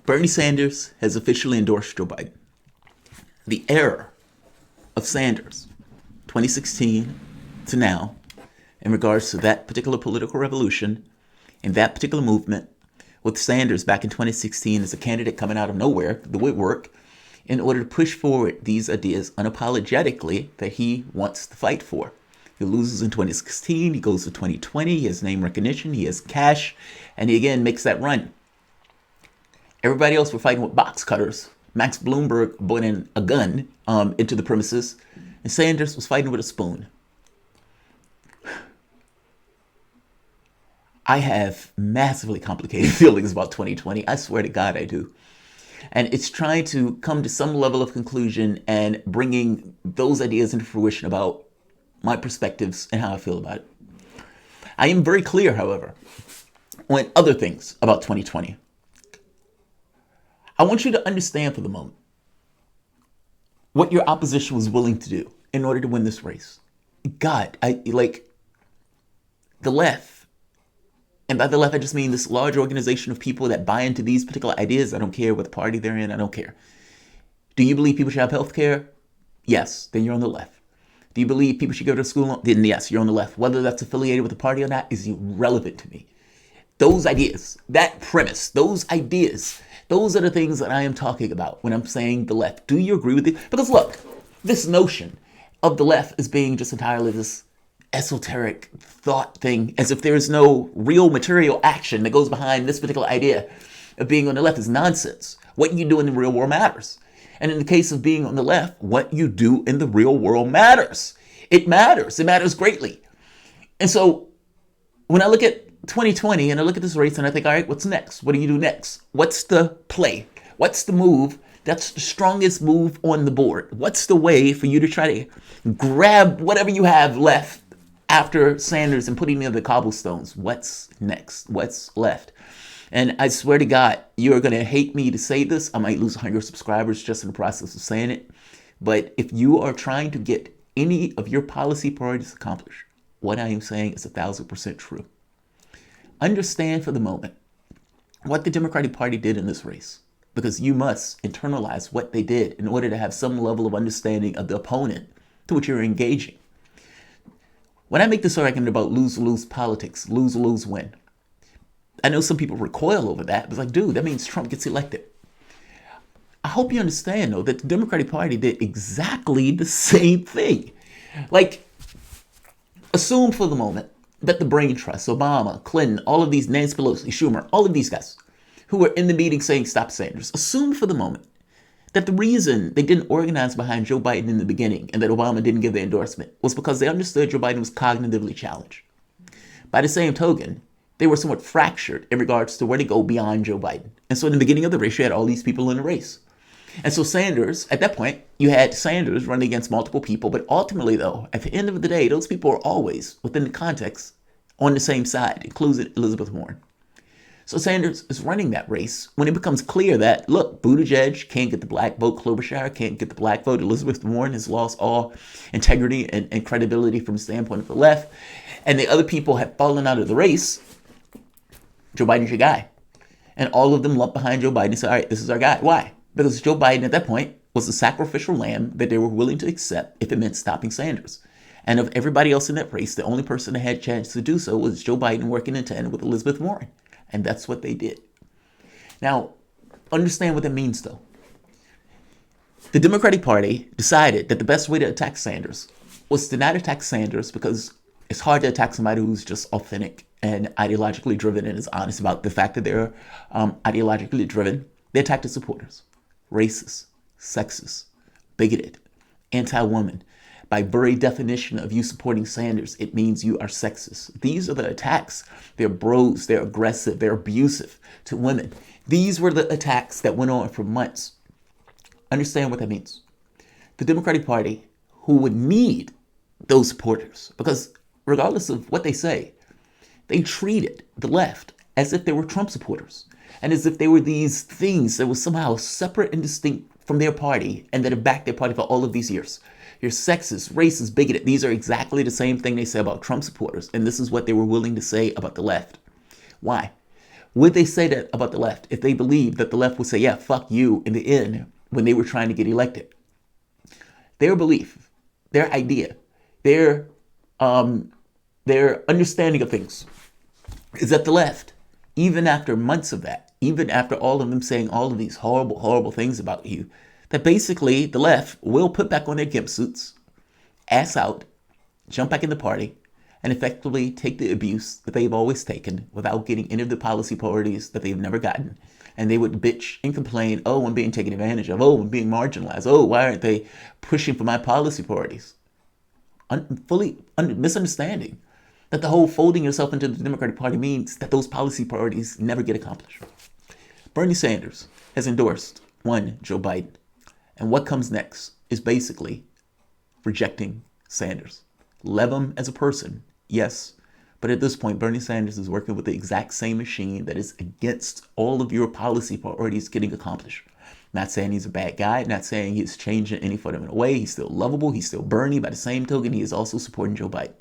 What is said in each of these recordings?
Bernie Sanders has officially endorsed Joe Biden. The era of Sanders, 2016 to now, in regards to that particular political revolution and that particular movement, with Sanders back in 2016 as a candidate coming out of nowhere, the woodwork, in order to push forward these ideas unapologetically that he wants to fight for. He loses in 2016, he goes to 2020, he has name recognition, he has cash, and he again makes that run. Everybody else were fighting with box cutters. Max Bloomberg brought in a gun into the premises, and Sanders was fighting with a spoon. I have massively complicated feelings about 2020. I swear to God I do. And it's trying to come to some level of conclusion and bringing those ideas into fruition about my perspectives and how I feel about it. I am very clear, however, on other things about 2020. I want you to understand for the moment what your opposition was willing to do in order to win this race. God, the left. And by the left, I just mean this large organization of people that buy into these particular ideas. I don't care what party they're in. I don't care. Do you believe people should have health care? Yes, then you're on the left. Do you believe people should go to school? Then yes, you're on the left. Whether that's affiliated with the party or not is irrelevant to me. Those ideas, that premise, those ideas, those are the things that I am talking about when I'm saying the left. Do you agree with it? Because look, this notion of the left as being just entirely this esoteric thought thing, as if there is no real material action that goes behind this particular idea of being on the left, is nonsense. What you do in the real world matters. And in the case of being on the left, what you do in the real world matters. It matters. It matters greatly. And so when I look at 2020 and I look at this race and I think, all right, what's next? What do you do next? What's the play? What's the move that's the strongest move on the board? What's the way for you to try to grab whatever you have left after Sanders and putting in the cobblestones? What's next? What's left? And I swear to God, you're going to hate me to say this. I might lose 100 subscribers just in the process of saying it. But if you are trying to get any of your policy priorities accomplished, what I am saying is 1,000% true. Understand for the moment what the Democratic Party did in this race, because you must internalize what they did in order to have some level of understanding of the opponent to which you're engaging. When I make this argument about lose-lose politics, lose-lose win, I know some people recoil over that. It's like, dude, that means Trump gets elected. I hope you understand, though, that the Democratic Party did exactly the same thing. Like, assume for the moment that the brain trust, Obama, Clinton, all of these, Nancy Pelosi, Schumer, all of these guys who were in the meeting saying stop Sanders, assume for the moment that the reason they didn't organize behind Joe Biden in the beginning and that Obama didn't give the endorsement was because they understood Joe Biden was cognitively challenged. By the same token, they were somewhat fractured in regards to where to go beyond Joe Biden. And so in the beginning of the race, you had all these people in the race. And so Sanders, at that point, you had Sanders running against multiple people. But ultimately, though, at the end of the day, those people are always, within the context, on the same side, including Elizabeth Warren. So Sanders is running that race when it becomes clear that, look, Buttigieg can't get the black vote, Klobuchar can't get the black vote, Elizabeth Warren has lost all integrity and credibility from the standpoint of the left, and the other people have fallen out of the race. Joe Biden's your guy. And all of them lumped behind Joe Biden and said, all right, this is our guy. Why? Because Joe Biden at that point was the sacrificial lamb that they were willing to accept if it meant stopping Sanders. And of everybody else in that race, the only person that had a chance to do so was Joe Biden working in tandem with Elizabeth Warren. And that's what they did. Now, understand what that means, though. The Democratic Party decided that the best way to attack Sanders was to not attack Sanders because it's hard to attack somebody who's just authentic and ideologically driven and is honest about the fact that they're ideologically driven. They attacked his supporters. Racist, sexist, bigoted, anti-woman. By very definition of you supporting Sanders, it means you are sexist. These are the attacks. They're bros, they're aggressive, they're abusive to women. These were the attacks that went on for months. Understand what that means. The Democratic Party, who would need those supporters, because regardless of what they say, they treated the left as if they were Trump supporters and as if they were these things that were somehow separate and distinct from their party and that have backed their party for all of these years. You're sexist, racist, bigoted. These are exactly the same thing they say about Trump supporters. And this is what they were willing to say about the left. Why? Would they say that about the left if they believed that the left would say, yeah, fuck you in the end when they were trying to get elected? Their belief, their idea, their their understanding of things is that the left, even after months of that, even after all of them saying all of these horrible, horrible things about you, that basically the left will put back on their gimp suits, ass out, jump back in the party, and effectively take the abuse that they've always taken without getting any of the policy priorities that they've never gotten. And they would bitch and complain, oh, I'm being taken advantage of. Oh, I'm being marginalized. Oh, why aren't they pushing for my policy priorities? Misunderstanding that the whole folding yourself into the Democratic Party means that those policy priorities never get accomplished. Bernie Sanders has endorsed one Joe Biden. And what comes next is basically rejecting Sanders. Love him as a person, yes. But at this point, Bernie Sanders is working with the exact same machine that is against all of your policy priorities getting accomplished. Not saying he's a bad guy, not saying he's changing any fundamental way. He's still lovable. He's still Bernie. By the same token, he is also supporting Joe Biden.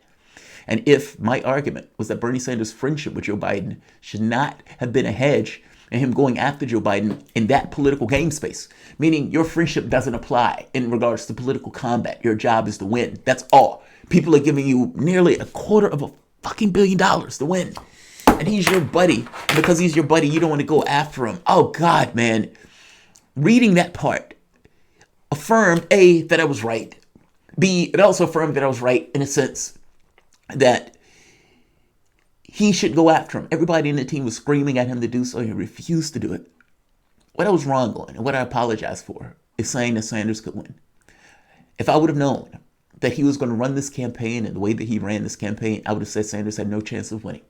And if my argument was that Bernie Sanders' friendship with Joe Biden should not have been a hedge and him going after Joe Biden in that political game space, meaning your friendship doesn't apply in regards to political combat. Your job is to win. That's all. People are giving you nearly $250 million to win. And he's your buddy. And because he's your buddy, you don't want to go after him. Oh, God, man. Reading that part affirmed, A, that I was right. B, it also affirmed that I was right in a sense that he should go after him. Everybody in the team was screaming at him to do so. He refused to do it. What I was wrong on and what I apologize for is saying that Sanders could win. If I would have known that he was going to run this campaign and the way that he ran this campaign, I would have said Sanders had no chance of winning.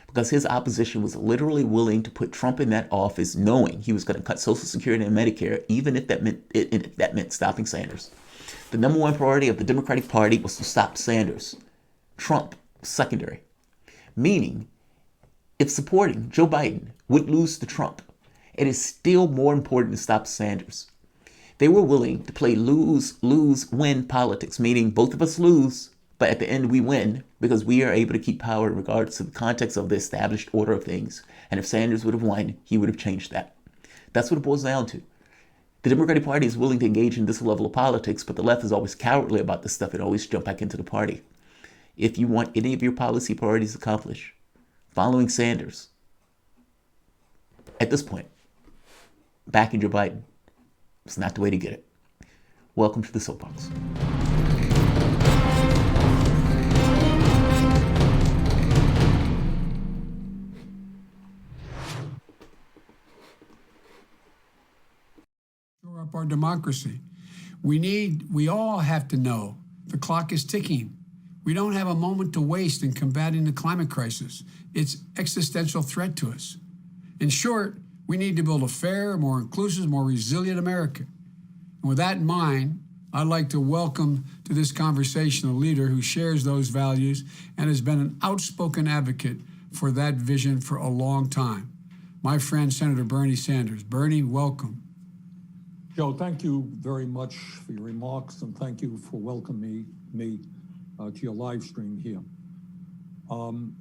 Because his opposition was literally willing to put Trump in that office knowing he was going to cut Social Security and Medicare, even if that meant stopping Sanders. The number one priority of the Democratic Party was to stop Sanders. Trump, secondary. Meaning, if supporting Joe Biden would lose to Trump, it is still more important to stop Sanders. They were willing to play lose-win politics, meaning both of us lose, but at the end we win because we are able to keep power in regards to the context of the established order of things. And if Sanders would have won, he would have changed that. That's what it boils down to. The Democratic Party is willing to engage in this level of politics, but the left is always cowardly about this stuff and always jump back into the party. If you want any of your policy priorities accomplished, following Sanders, at this point, backing Joe Biden, it's not the way to get it. Welcome to the Soapbox. Shore up our democracy. We all have to know the clock is ticking. We don't have a moment to waste in combating the climate crisis. It's an existential threat to us. In short, we need to build a fair, more inclusive, more resilient America. And with that in mind, I'd like to welcome to this conversation a leader who shares those values and has been an outspoken advocate for that vision for a long time. My friend, Senator Bernie Sanders. Bernie, welcome. Joe, thank you very much for your remarks, and thank you for welcoming me to your live stream here.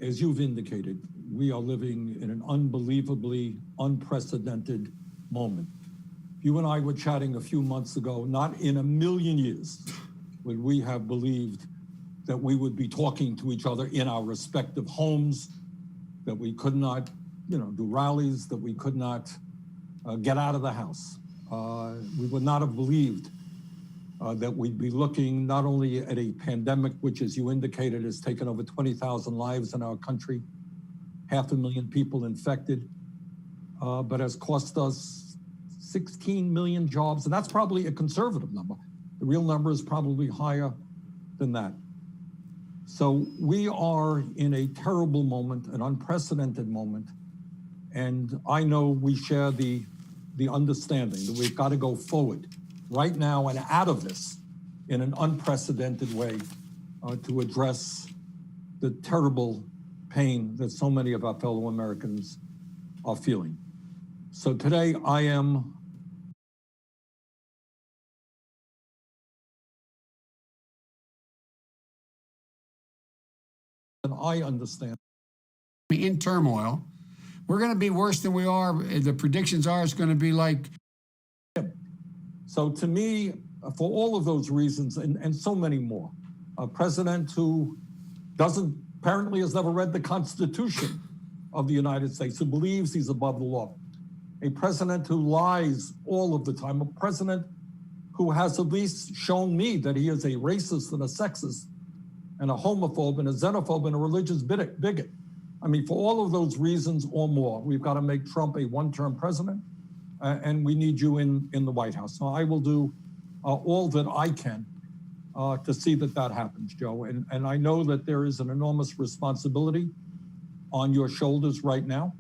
As you've indicated, we are living in an unbelievably unprecedented moment. You and I were chatting a few months ago. Not in a million years would we have believed that we would be talking to each other in our respective homes, that we could not, do rallies, that we could not get out of the house. We would not have believed that we'd be looking not only at a pandemic, which, as you indicated, has taken over 20,000 lives in our country, 500,000 people infected, but has cost us 16 million jobs. And that's probably a conservative number. The real number is probably higher than that. So we are in a terrible moment, an unprecedented moment. And I know we share the understanding that we've got to go forward right now and out of this in an unprecedented way to address the terrible pain that so many of our fellow Americans are feeling. So today I understand. In turmoil, We're going to be worse than we are. The predictions are it's going to be like. So to me, for all of those reasons and so many more, a president who apparently has never read the Constitution of the United States, who believes he's above the law, a president who lies all of the time, a president who has at least shown me that he is a racist and a sexist and a homophobe and a xenophobe and a religious bigot. I mean, for all of those reasons or more, we've got to make Trump a one-term president, and we need you in the White House. So I will do all that I can to see that happens, Joe. And I know that there is an enormous responsibility on your shoulders right now.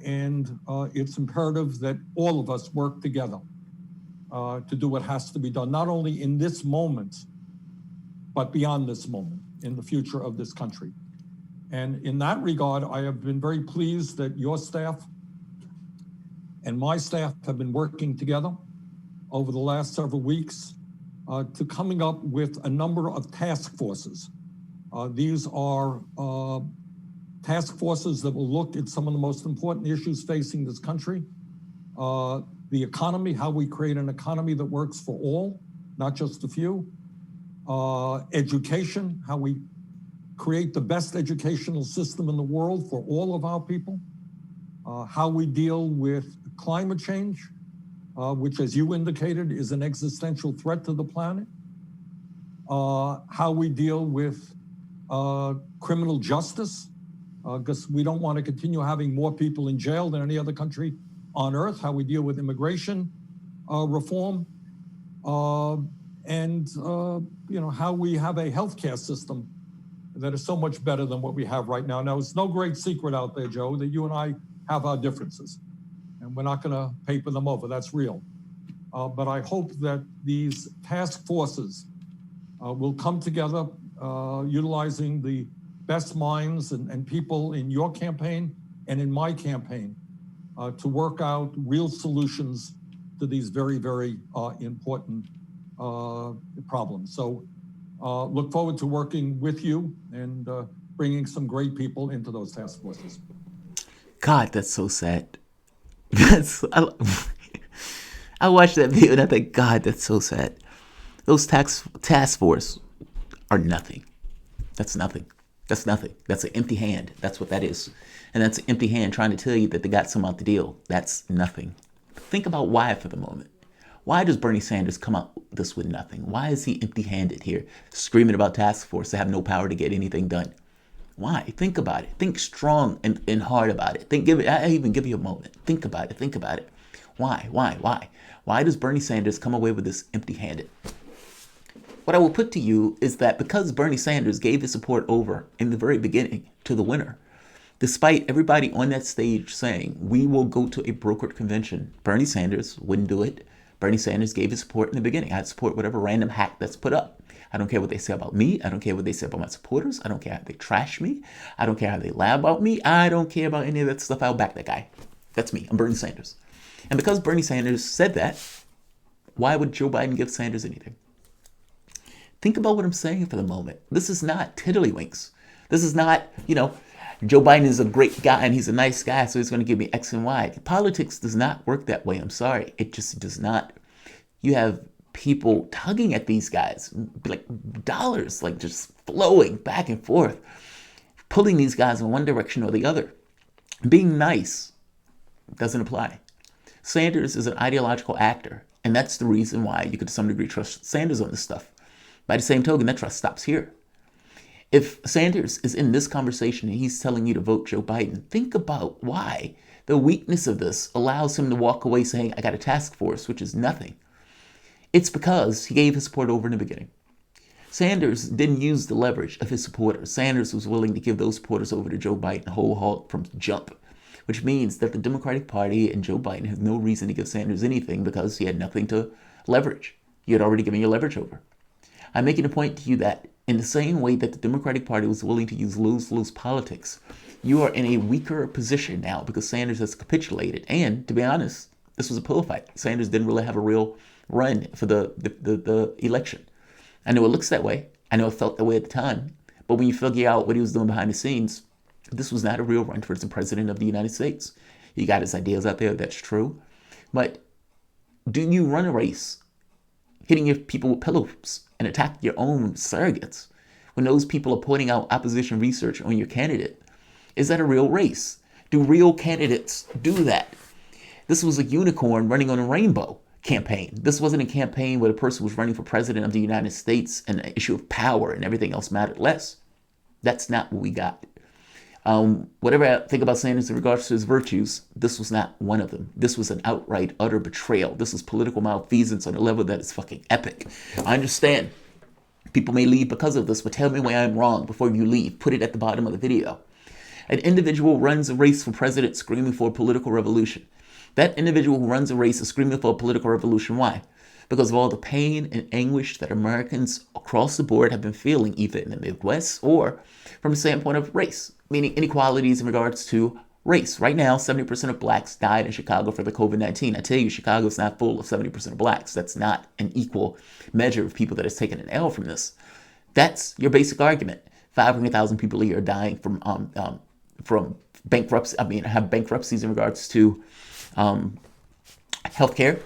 And it's imperative that all of us work together to do what has to be done, not only in this moment, but beyond this moment, in the future of this country. And in that regard, I have been very pleased that your staff and my staff have been working together over the last several weeks to coming up with a number of task forces. These are task forces that will look at some of the most important issues facing this country. The economy, how we create an economy that works for all, not just a few. Education, how we create the best educational system in the world for all of our people. How we deal with climate change, which, as you indicated, is an existential threat to the planet. How we deal with criminal justice, because we don't want to continue having more people in jail than any other country on earth. How we deal with immigration reform, and how we have a healthcare system that is so much better than what we have right now. Now, it's no great secret out there, Joe, that you and I have our differences, and we're not going to paper them over. That's real. But I hope that these task forces will come together, utilizing the best minds and people in your campaign and in my campaign to work out real solutions to these very, very important problems. So look forward to working with you and bringing some great people into those task forces. God, that's so sad. I watched that video and I think, God, that's so sad. Those task force are nothing. That's nothing. That's nothing. That's an empty hand. That's what that is. And that's an empty hand trying to tell you that they got some out the deal. That's nothing. Think about why for the moment. Why does Bernie Sanders come out this with nothing? Why is he empty-handed here, screaming about task force to have no power to get anything done? Why? Think about it. Think strong and hard about it. I even give you a moment. Think about it. Think about it. Why? Why does Bernie Sanders come away with this empty-handed? What I will put to you is that because Bernie Sanders gave his support over in the very beginning to the winner, despite everybody on that stage saying, we will go to a brokered convention, Bernie Sanders wouldn't do it. Bernie Sanders gave his support in the beginning. I'd support whatever random hack that's put up. I don't care what they say about me. I don't care what they say about my supporters. I don't care how they trash me. I don't care how they lie about me. I don't care about any of that stuff. I'll back that guy. That's me. I'm Bernie Sanders. And because Bernie Sanders said that, why would Joe Biden give Sanders anything? Think about what I'm saying for the moment. This is not tiddlywinks. This is not, Joe Biden is a great guy and he's a nice guy, so he's going to give me X and Y. Politics does not work that way. I'm sorry. It just does not. You have people tugging at these guys, like dollars, like just flowing back and forth, pulling these guys in one direction or the other. Being nice doesn't apply. Sanders is an ideological actor, and that's the reason why you could to some degree trust Sanders on this stuff. By the same token, that trust stops here. If Sanders is in this conversation and he's telling you to vote Joe Biden, think about why the weakness of this allows him to walk away saying, I got a task force, which is nothing. It's because he gave his support over in the beginning. Sanders didn't use the leverage of his supporters. Sanders was willing to give those supporters over to Joe Biden whole hog from jump, which means that the Democratic Party and Joe Biden have no reason to give Sanders anything because he had nothing to leverage. You had already given your leverage over. I'm making a point to you that in the same way that the Democratic Party was willing to use lose-lose politics, you are in a weaker position now because Sanders has capitulated. And to be honest, this was a pillow fight. Sanders didn't really have a real run for the election. I know it looks that way. I know it felt that way at the time. But when you figure out what he was doing behind the scenes, This was not a real run for the president of the United States. He got his ideas out there, that's true. But do you run a race hitting your people with pillows and attack your own surrogates when those people are pointing out opposition research on your candidate? Is that a real race? Do real candidates do that? This was a unicorn running on a rainbow campaign. This wasn't a campaign where the person was running for president of the United States and the issue of power and everything else mattered less. That's not what we got. Whatever I think about Sanders in regards to his virtues, this was not one of them. This was an outright, utter betrayal. This was political malfeasance on a level that is fucking epic. I understand people may leave because of this, but tell me why I'm wrong before you leave. Put it at the bottom of the video. An individual runs a race for president screaming for a political revolution. That individual who runs a race is screaming for a political revolution. Why? Because of all the pain and anguish that Americans across the board have been feeling, either in the Midwest or from the standpoint of race, meaning inequalities in regards to race. Right now, 70% of blacks died in Chicago for the COVID-19. I tell you, Chicago is not full of 70% of blacks. That's not an equal measure of people that has taken an L from this. That's your basic argument. 500,000 people a year are dying from bankruptcy. Have bankruptcies in regards to healthcare.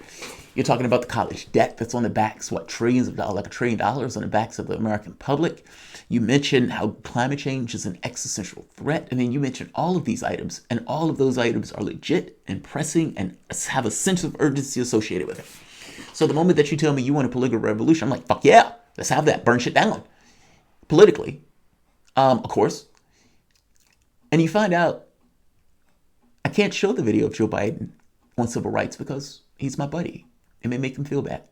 You're talking about the college debt that's on the backs, trillions of dollars, like $1 trillion on the backs of the American public. You mentioned how climate change is an existential threat. And then you mentioned all of these items, and all of those items are legit and pressing and have a sense of urgency associated with it. So the moment that you tell me you want a political revolution, I'm like, fuck yeah, let's have that. Burn shit down. Politically, of course. And you find out I can't show the video of Joe Biden on civil rights because he's my buddy. It may make him feel bad.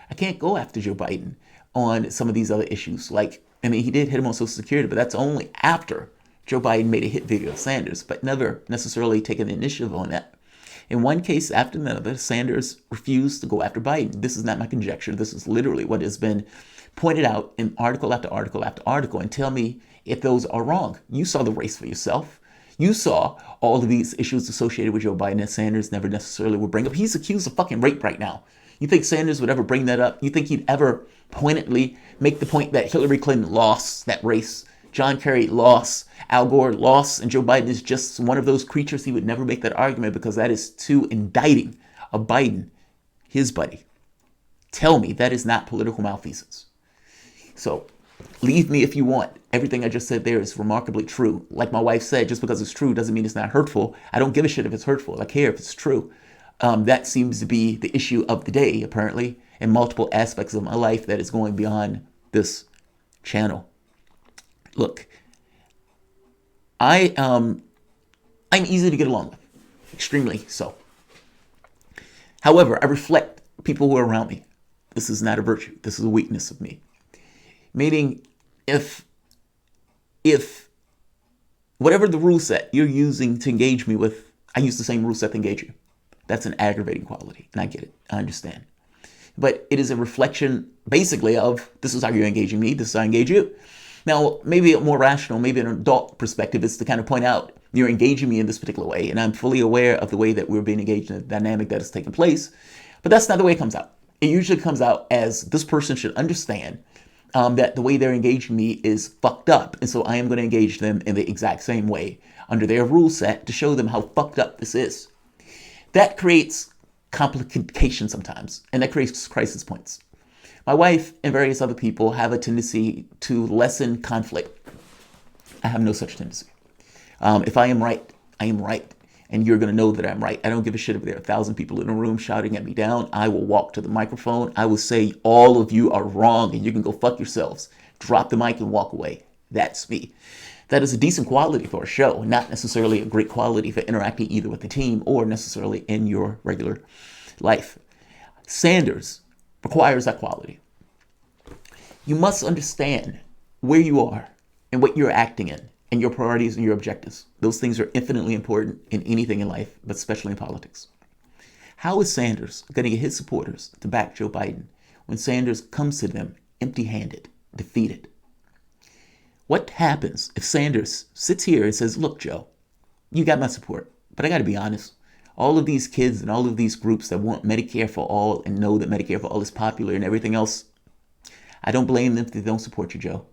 I can't go after Joe Biden on some of these other issues. He did hit him on Social Security, but that's only after Joe Biden made a hit video of Sanders, but never necessarily taken the initiative on that. In one case after another, Sanders refused to go after Biden. This is not my conjecture. This is literally what has been pointed out in article after article after article. And tell me if those are wrong. You saw the race for yourself. You saw all of these issues associated with Joe Biden that Sanders never necessarily would bring up. He's accused of fucking rape right now. You think Sanders would ever bring that up? You think he'd ever pointedly make the point that Hillary Clinton lost that race, John Kerry lost, Al Gore lost, and Joe Biden is just one of those creatures? He would never make that argument because that is too indicting of Biden, his buddy. Tell me that is not political malfeasance. So leave me if you want. Everything I just said there is remarkably true. Like my wife said, just because it's true doesn't mean it's not hurtful. I don't give a shit if it's hurtful. I care if it's true. That seems to be the issue of the day, apparently, in multiple aspects of my life that is going beyond this channel. Look, I'm easy to get along with, extremely so. However, I reflect people who are around me. This is not a virtue. This is a weakness of me. Meaning, if whatever the rule set you're using to engage me with, I use the same rule set to engage you. That's an aggravating quality, and I get it. I understand. But it is a reflection, basically, of this is how you're engaging me, this is how I engage you. Now, maybe a more rational, maybe an adult perspective is to kind of point out you're engaging me in this particular way, and I'm fully aware of the way that we're being engaged in the dynamic that has taken place. But that's not the way it comes out. It usually comes out as this person should understand that the way they're engaging me is fucked up. And so I am going to engage them in the exact same way under their rule set to show them how fucked up this is. That creates complications sometimes, and that creates crisis points. My wife and various other people have a tendency to lessen conflict. I have no such tendency. If I am right, I am right. And you're going to know that I'm right. I don't give a shit if there are 1,000 people in a room shouting at me down. I will walk to the microphone. I will say, all of you are wrong and you can go fuck yourselves. Drop the mic and walk away. That's me. That is a decent quality for a show, not necessarily a great quality for interacting either with the team or necessarily in your regular life. Sanders requires that quality. You must understand where you are and what you're acting in, and your priorities and your objectives. Those things are infinitely important in anything in life, but especially in politics. How is Sanders going to get his supporters to back Joe Biden when Sanders comes to them empty-handed, defeated? What happens if Sanders sits here and says, look, Joe, you got my support, but I got to be honest. All of these kids and all of these groups that want Medicare for all and know that Medicare for all is popular and everything else, I don't blame them if they don't support you, Joe.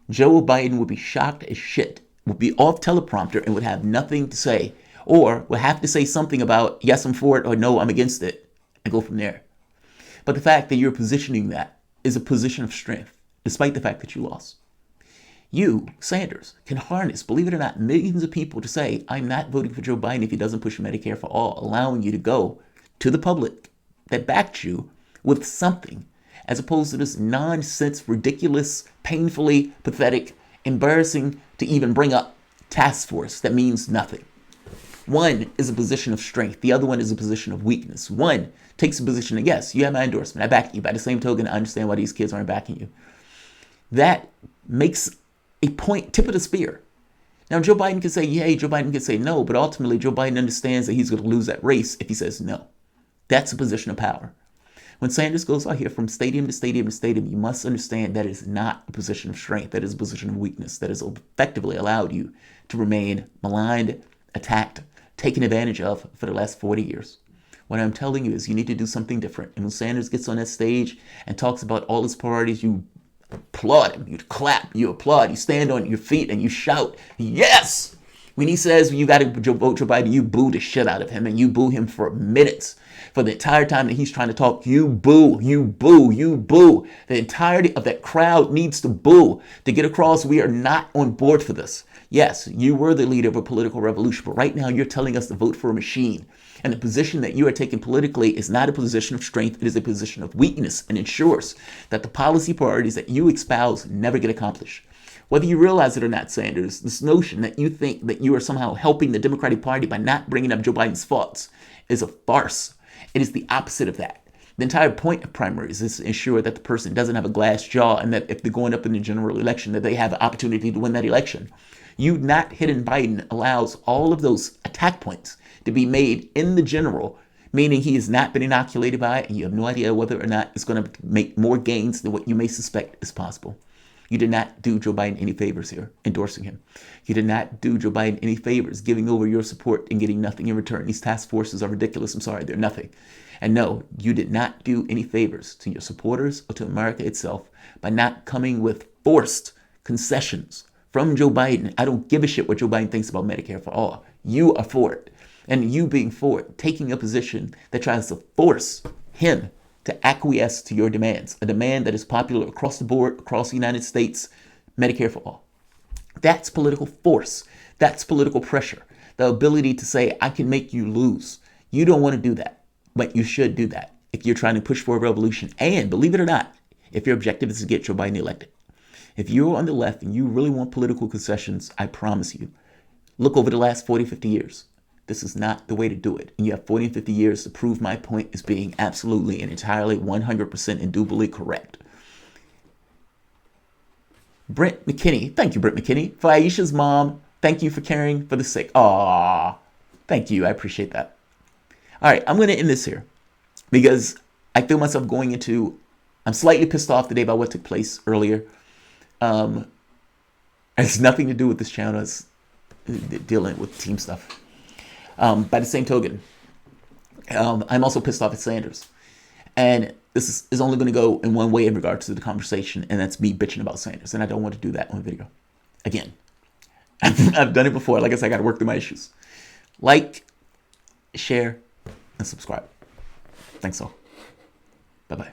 Joe Biden would be shocked as shit would be off teleprompter and would have nothing to say, or would have to say something about, yes, I'm for it, or no, I'm against it, and go from there. But the fact that you're positioning that is a position of strength, despite the fact that you lost. You, Sanders, can harness, believe it or not, millions of people to say, I'm not voting for Joe Biden if he doesn't push Medicare for all, allowing you to go to the public that backed you with something, as opposed to this nonsense, ridiculous, painfully pathetic, embarrassing to even bring up task force that means nothing. One is a position of strength. The other one is a position of weakness. One takes a position of, yes, you have my endorsement. I back you. By the same token, I understand why these kids aren't backing you. That makes a point, tip of the spear. Now, Joe Biden can say yay, Joe Biden can say no, but ultimately Joe Biden understands that he's going to lose that race if he says no. That's a position of power. When Sanders goes out here from stadium to stadium to stadium, you must understand that is not a position of strength. That is a position of weakness. That has effectively allowed you to remain maligned, attacked, taken advantage of for the last 40 years. What I'm telling you is you need to do something different. And when Sanders gets on that stage and talks about all his priorities, you applaud him, you clap, you applaud, you stand on your feet and you shout, yes! When he says you got to vote Joe Biden, you boo the shit out of him, and you boo him for minutes. For the entire time that he's trying to talk, you boo, you boo, you boo. The entirety of that crowd needs to boo to get across we are not on board for this. Yes, you were the leader of a political revolution, but right now you're telling us to vote for a machine. And the position that you are taking politically is not a position of strength, it is a position of weakness, and ensures that the policy priorities that you espouse never get accomplished. Whether you realize it or not, Sanders, this notion that you think that you are somehow helping the Democratic Party by not bringing up Joe Biden's faults is a farce. It is the opposite of that. The entire point of primaries is to ensure that the person doesn't have a glass jaw, and that if they're going up in the general election, that they have an opportunity to win that election. You not hitting Biden allows all of those attack points to be made in the general, meaning he has not been inoculated by it, and you have no idea whether or not it's going to make more gains than what you may suspect is possible. You did not do Joe Biden any favors here, endorsing him. You did not do Joe Biden any favors, giving over your support and getting nothing in return. These task forces are ridiculous. I'm sorry, they're nothing. And no, you did not do any favors to your supporters or to America itself by not coming with forced concessions from Joe Biden. I don't give a shit what Joe Biden thinks about Medicare for all. You are for it. And you being for it, taking a position that tries to force him to acquiesce to your demands, a demand that is popular across the board, across the United States, Medicare for all. That's political force. That's political pressure. The ability to say, I can make you lose. You don't want to do that, but you should do that if you're trying to push for a revolution. And believe it or not, if your objective is to get Joe Biden elected. If you're on the left and you really want political concessions, I promise you, look over the last 40, 50 years. This is not the way to do it. And you have 40 and 50 years to prove my point is being absolutely and entirely 100% indubitably correct. Brent McKinney. Thank you, Brent McKinney. For Aisha's mom, thank you for caring for the sick. Aww. Thank you. I appreciate that. All right, I'm going to end this here because I feel myself going into, I'm slightly pissed off today about what took place earlier. It has nothing to do with this channel. It's dealing with team stuff. By the same token, I'm also pissed off at Sanders. And this is only going to go in one way in regards to the conversation, and that's me bitching about Sanders. And I don't want to do that on video. Again, I've done it before. Like I said, I got to work through my issues. Like, share, and subscribe. Thanks all. Bye-bye.